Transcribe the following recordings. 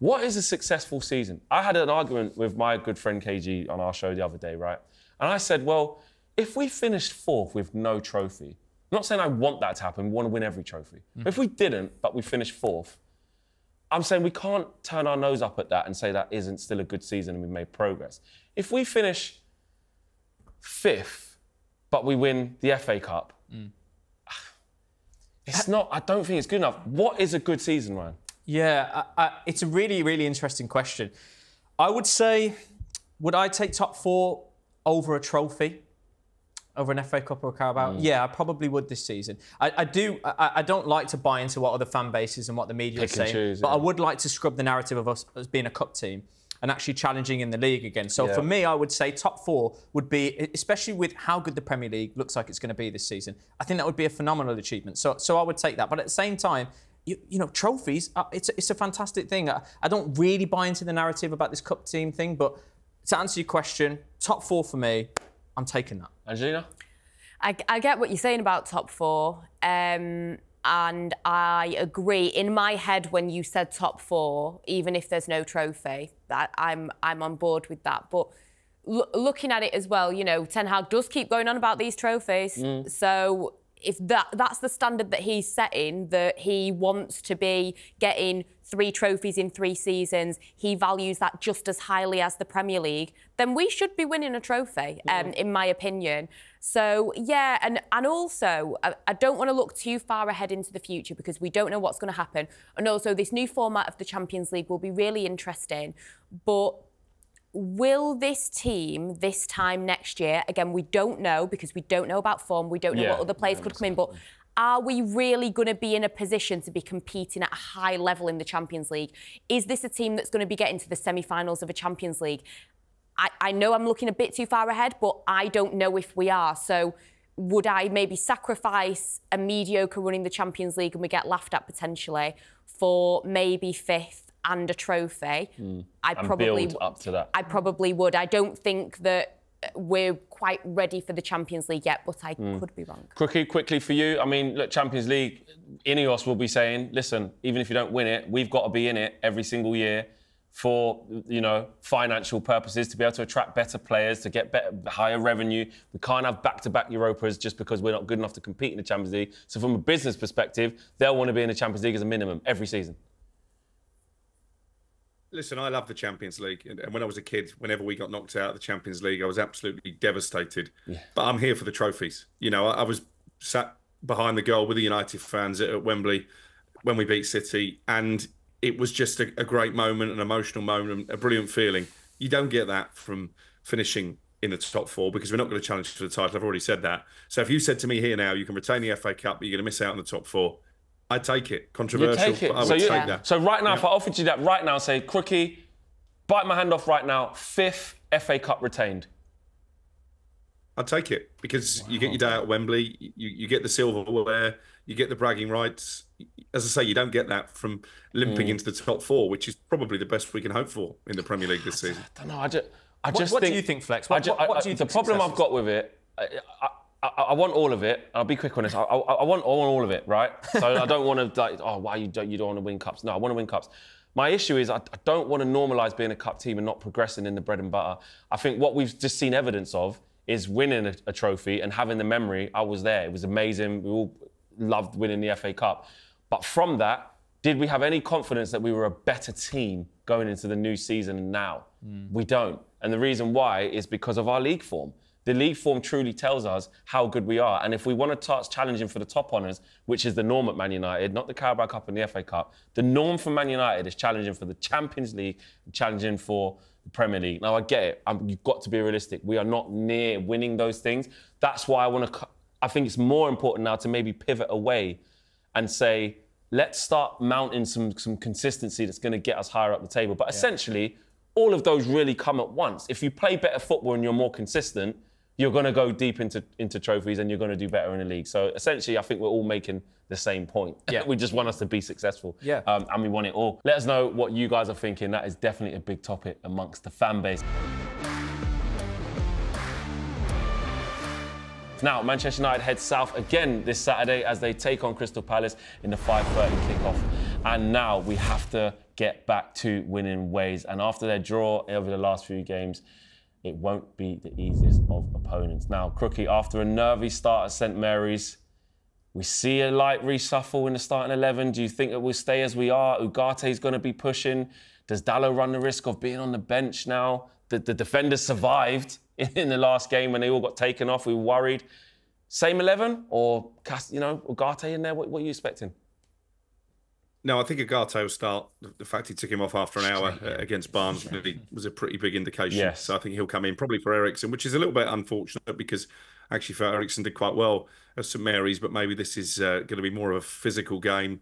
what is a successful season? I had an argument with my good friend KG on our show the other day, right? And I said, well, if we finished 4th with no trophy, I'm not saying I want that to happen, we want to win every trophy. But if we didn't, but we finished 4th, I'm saying we can't turn our nose up at that and say that isn't still a good season and we've made progress. If we finish 5th, but we win the FA Cup, it's not, I don't think it's good enough. What is a good season, Ryan? Yeah, it's a really, really interesting question. I would say, would I take top 4 over a trophy? Over an FA Cup or a Carabao? Yeah, I probably would this season. I don't like to buy into what other fan bases and what the media is saying, but I would like to scrub the narrative of us as being a cup team and actually challenging in the league again. So for me, I would say top 4 would be, especially with how good the Premier League looks like it's going to be this season, I think that would be a phenomenal achievement. So I would take that. But at the same time, you know, trophies, it's a fantastic thing. I don't really buy into the narrative about this cup team thing, but to answer your question, top 4 for me, I'm taking that. Angelina? I get what you're saying about top 4, and I agree. In my head, when you said top 4, even if there's no trophy, that I'm on board with that. But looking at it as well, you know, Ten Hag does keep going on about these trophies. So if that's the standard that he's setting, that he wants to be getting 3 trophies in 3 seasons, he values that just as highly as the Premier League, then we should be winning a trophy, in my opinion. So, yeah, and also, I don't want to look too far ahead into the future because we don't know what's going to happen. And also, this new format of the Champions League will be really interesting. But will this team, this time next year, again, we don't know because we don't know about form, we don't know what other players could come in, but are we really going to be in a position to be competing at a high level in the Champions League? Is this a team that's going to be getting to the semi-finals of a Champions League? I know I'm looking a bit too far ahead, but I don't know if we are. So would I maybe sacrifice a mediocre run in the Champions League and we get laughed at potentially for maybe 5th and a trophy? I probably build up to that. I probably would. I don't think that we're quite ready for the Champions League yet, but I could be wrong. Crookie, quickly for you. I mean, look, Champions League, Ineos will be saying, listen, even if you don't win it, we've got to be in it every single year for, you know, financial purposes, to be able to attract better players, to get better, higher revenue. We can't have back-to-back Europas just because we're not good enough to compete in the Champions League. So from a business perspective, they'll want to be in the Champions League as a minimum every season. Listen, I love the Champions League. And when I was a kid, whenever we got knocked out of the Champions League, I was absolutely devastated. But I'm here for the trophies. You know, I was sat behind the goal with the United fans at Wembley when we beat City. And it was just a great moment, an emotional moment, a brilliant feeling. You don't get that from finishing in the top 4 because we're not going to challenge for the title. I've already said that. So if you said to me here now, you can retain the FA Cup, but you're going to miss out on the top 4, I'd take it. Controversial, take it. but I would take that. So right now, if I offered you that right now, say, Crookie, bite my hand off right now, 5th FA Cup retained. I'd take it because you get your day out at Wembley, you get the silverware, you get the bragging rights. As I say, you don't get that from limping into the top 4, which is probably the best we can hope for in the Premier League this season. I don't know. I just what think, do you think, Flex? What do you think? The problem I've got with it, I want all of it. I'll be quick on this. I want all of it, right? So I don't want to, like, oh, why you don't want to win cups? No, I want to win cups. My issue is I don't want to normalise being a cup team and not progressing in the bread and butter. I think what we've just seen evidence of is winning a trophy and having the memory. I was there. It was amazing. We all loved winning the FA Cup. But from that, did we have any confidence that we were a better team going into the new season now? We don't. And the reason why is because of our league form. The league form truly tells us how good we are. And if we want to start challenging for the top honours, which is the norm at Man United, not the Carabao Cup and the FA Cup, the norm for Man United is challenging for the Champions League, challenging for the Premier League. Now, I get it. You've got to be realistic. We are not near winning those things. That's why I think it's more important now to maybe pivot away and say, let's start mounting some consistency that's going to get us higher up the table. But essentially, all of those really come at once. If you play better football and you're more consistent, you're going to go deep into trophies and you're going to do better in the league. So essentially, I think we're all making the same point. We just want us to be successful. And we want it all. Let us know what you guys are thinking. That is definitely a big topic amongst the fan base. Now, Manchester United head south again this Saturday as they take on Crystal Palace in the 5:30 kickoff. And now we have to get back to winning ways. And after their draw over the last few games, it won't be the easiest of opponents. Now, Crookie, after a nervy start at St Mary's, we see a light reshuffle in the starting 11. Do you think that we'll stay as we are? Ugate's going to be pushing. Does Dallo run the risk of being on the bench now? The defenders survived in the last game when they all got taken off. We were worried. Same 11 or, Ugarte in there? What are you expecting? No, I think Ugarte will start. The fact he took him off after an hour against Barnes really was a pretty big indication. Yes. So I think he'll come in probably for Eriksson, which is a little bit unfortunate because actually for Eriksson did quite well at St Mary's, but maybe this is going to be more of a physical game.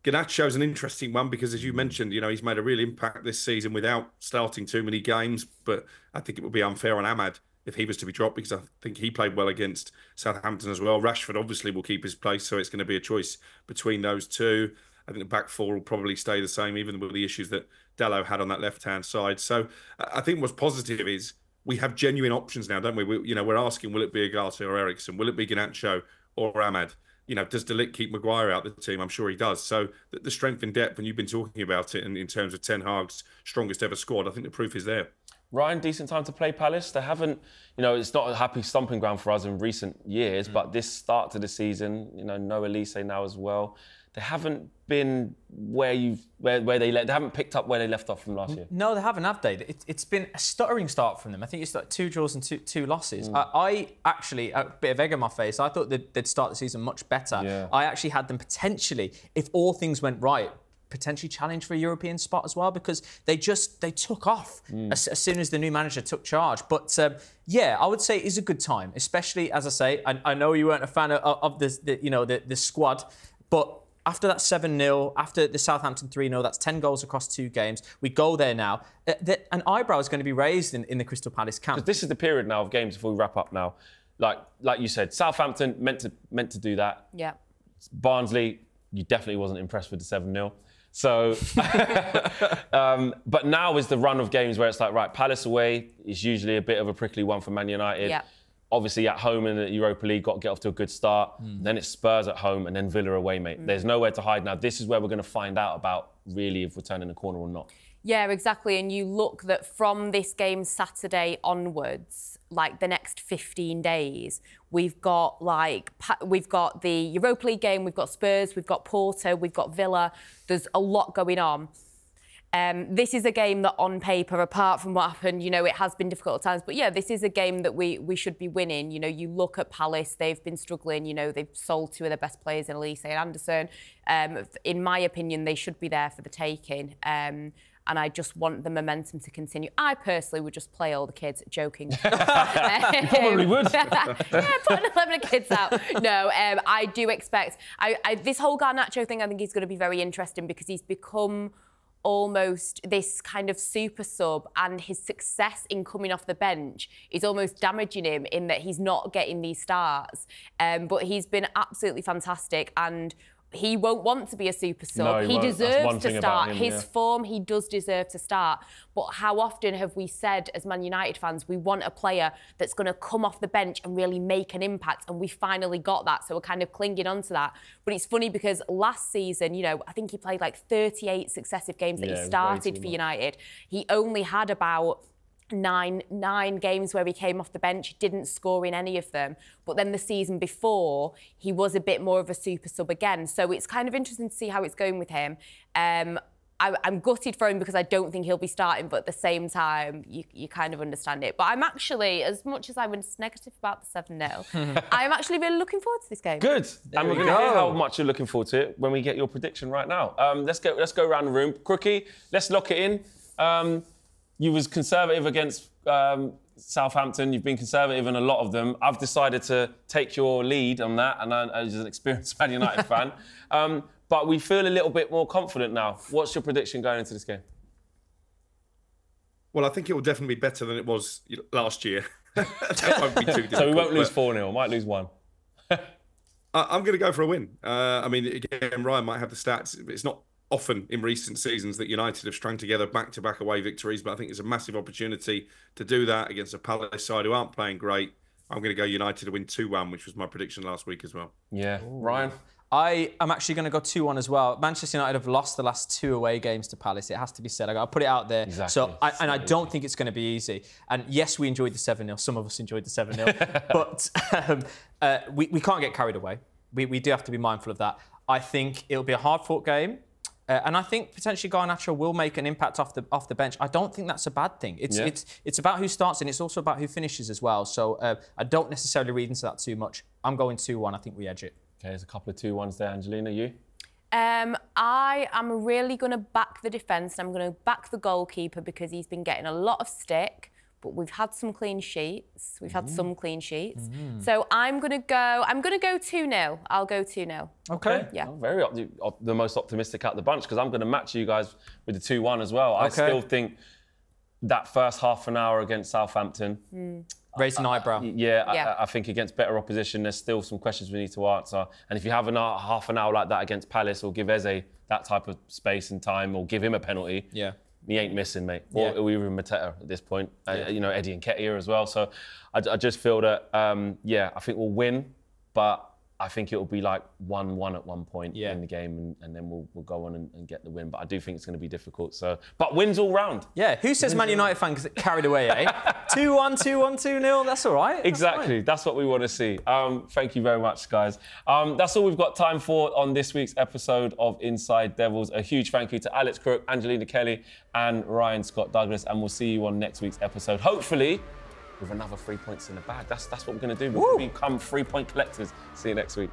Garnacho's an interesting one because, as you mentioned, he's made a real impact this season without starting too many games, but I think it would be unfair on Ahmad if he was to be dropped because I think he played well against Southampton as well. Rashford obviously will keep his place, so it's going to be a choice between those two. I think the back four will probably stay the same, even with the issues that Dallo had on that left-hand side. So I think what's positive is we have genuine options now, don't we? We're asking, will it be Ugarte or Eriksson? Will it be Garnacho or Ahmad? Does De Ligt keep Maguire out of the team? I'm sure he does. So the strength in depth, and you've been talking about it in terms of Ten Hag's strongest ever squad, I think the proof is there. Ryan, decent time to play Palace. They haven't, it's not a happy stomping ground for us in recent years, but this start to the season, no Elise now as well. They haven't been they haven't picked up where they left off from last year. No, they haven't, have they? It's been a stuttering start from them. I think it's like 2 draws and two losses. I actually, a bit of egg on my face, I thought they'd start the season much better. Yeah. I actually had them potentially, if all things went right, potentially challenge for a European spot as well because they took off as soon as the new manager took charge. But yeah, I would say it is a good time, especially, as I say, I know you weren't a fan of the squad, but after that 7-0, after the Southampton 3-0, that's 10 goals across 2 games. We go there now. An eyebrow is going to be raised in the Crystal Palace camp. This is the period now of games before we wrap up now. Like you said, Southampton meant to do that. Yeah. Barnsley, you definitely wasn't impressed with the 7-0. So, but now is the run of games where it's like, right, Palace away is usually a bit of a prickly one for Man United. Yeah. Obviously, at home in the Europa League, got to get off to a good start. Then it's Spurs at home and then Villa away, mate. There's nowhere to hide now. This is where we're going to find out about really if we're turning the corner or not. Yeah, exactly. And you look that from this game Saturday onwards, like the next 15 days, we've got the Europa League game, we've got Spurs, we've got Porto, we've got Villa. There's a lot going on. This is a game that on paper, apart from what happened, it has been difficult at times. But yeah, this is a game that we should be winning. You look at Palace, they've been struggling. They've sold 2 of their best players in Elise and Anderson. In my opinion, they should be there for the taking. And I just want the momentum to continue. I personally would just play all the kids, joking. You probably would. Yeah, put 11 kids out. No, I do expect... this whole Garnacho thing, I think is going to be very interesting because he's become almost this kind of super sub, and his success in coming off the bench is almost damaging him in that he's not getting these starts. But he's been absolutely fantastic, and he won't want to be a super sub. No, he deserves to start. Him, His form, he does deserve to start. But how often have we said, as Man United fans, we want a player that's going to come off the bench and really make an impact? And we finally got that. So we're kind of clinging on to that. But it's funny because last season, I think he played like 38 successive games that he started for United. He only had about nine games where he came off the bench, didn't score in any of them. But then the season before, he was a bit more of a super sub again. So it's kind of interesting to see how it's going with him. I'm gutted for him because I don't think he'll be starting, but at the same time, you kind of understand it. But I'm actually, as much as I was negative about the 7-0, I'm actually really looking forward to this game. Good. And we're going to hear how much you're looking forward to it when we get your prediction right now. Let's go around the room. Crookie, let's lock it in. You was conservative against Southampton. You've been conservative in a lot of them. I've decided to take your lead on that, and as an experienced Man United fan. But we feel a little bit more confident now. What's your prediction going into this game? Well, I think it will definitely be better than it was last year. That won't be too difficult. So we won't lose 4-0. Might lose 1. I'm going to go for a win. I mean, again, Ryan might have the stats. It's not often in recent seasons that United have strung together back-to-back away victories, but I think it's a massive opportunity to do that against a Palace side who aren't playing great. I'm going to go United to win 2-1, which was my prediction last week as well. Yeah. Ryan? I am actually going to go 2-1 as well. Manchester United have lost the last 2 away games to Palace. It has to be said. I got to put it out there. Exactly. So, I don't think it's going to be easy. And yes, we enjoyed the 7-0. Some of us enjoyed the 7-0. But we can't get carried away. We do have to be mindful of that. I think it'll be a hard-fought game. And I think potentially Garnacho will make an impact off the bench. I don't think that's a bad thing. It's about who starts and it's also about who finishes as well. So I don't necessarily read into that too much. I'm going 2-1. I think we edge it. Okay, there's a couple of 2-1s there. Angelina, you? I am really going to back the defence. I'm going to back the goalkeeper because he's been getting a lot of stick. But we've had some clean sheets. We've had some clean sheets. So I'm going to go 2-0. I'll go 2-0. Okay. Yeah. I'm the most optimistic out of the bunch because I'm going to match you guys with the 2-1 as well. I still think that first half an hour against Southampton... Raise an eyebrow. I think against better opposition, there's still some questions we need to answer. And if you have half an hour like that against Palace or give Eze that type of space and time or give him a penalty... Yeah. He ain't missing, mate. Or even Mateta at this point. You know, Eddie and Nketiah as well. So I just feel that, I think we'll win, but I think it'll be like 1-1 at one point in the game, and then we'll go on and get the win. But I do think it's going to be difficult. So, but wins all round. Yeah, who says Man United fan gets carried away, eh? 2-1, 2-1, 2-0, that's all right. Exactly, that's what we want to see. Thank you very much, guys. That's all we've got time for on this week's episode of Inside Devils. A huge thank you to Alex Crook, Angelina Kelly, and Ryon Scott-Douglas. And we'll see you on next week's episode. Hopefully, with another 3 points in the bag. That's what we're going to do. We'll become 3-point collectors. See you next week.